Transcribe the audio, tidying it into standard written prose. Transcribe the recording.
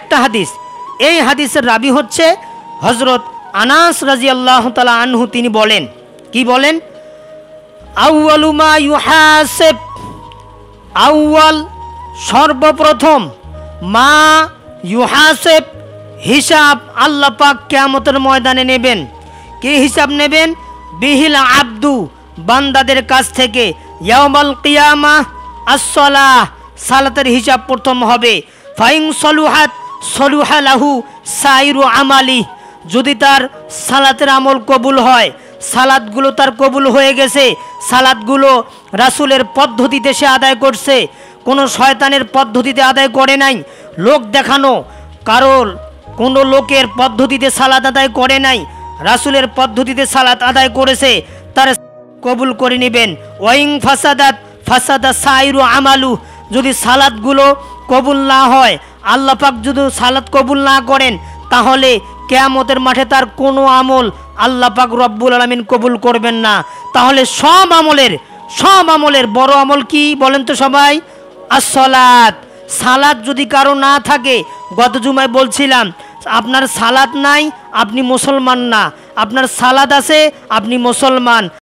একটা হাদিস, এই হাদিসের রাবি হচ্ছে হযরত আনাস রাদিয়াল্লাহু তাআলা আনহু। তিনি বলেন, কি বলেন? আউয়ালু মা ইউহাসিব, আউয়াল সর্বপ্রথম, মা ইউহাসিব হিসাব আল্লাহ পাক কিয়ামতের ময়দানে নেবেন। কি হিসাব নেবেন? বিহিল আব্দু, বান্দাদের কাছ থেকে, ইয়াউমাল কিয়ামাহ as-সালাহ, সালাতের হিসাব প্রথম হবে। ফাইন সলুহাত সলুহা লাহু সাইরু আমালি, যদি তার সালাতের আমল কবুল হয়, সালাতগুলো তার কবুল হয়ে গেছে, সালাতগুলো রাসূলের পদ্ধতিতে সে আদায় করছে, কোনো শয়তানের পদ্ধতিতে আদায় করে নাই, লোক দেখানো কারোর কোনো লোকের পদ্ধতিতে সালাত আদায় করে নাই, রাসূলের পদ্ধতিতে সালাত আদায় করেছে, তার কবুল করে নেবেন। ওয়াইং ফাসাদাত ফাসাদা সাইরু আমালু, যদি সালাতগুলো কবুল না হয়, আল্লাহ পাক যদি সালাত কবুল না করেন, তাহলে কিয়ামতের মাঠে তার কোনো আমল আল্লাহ পাক রব্বুল আলামিন কবুল করবেন না। তাহলে সব আমলের বড় আমল কি বলেন তো সবাই? as-সালাত। সালাত যদি কারো না থাকে, গত জুমায় বলছিলাম, আপনার সালাত নাই আপনি মুসলমান না, আপনার সালাত আছে আপনি মুসলমান।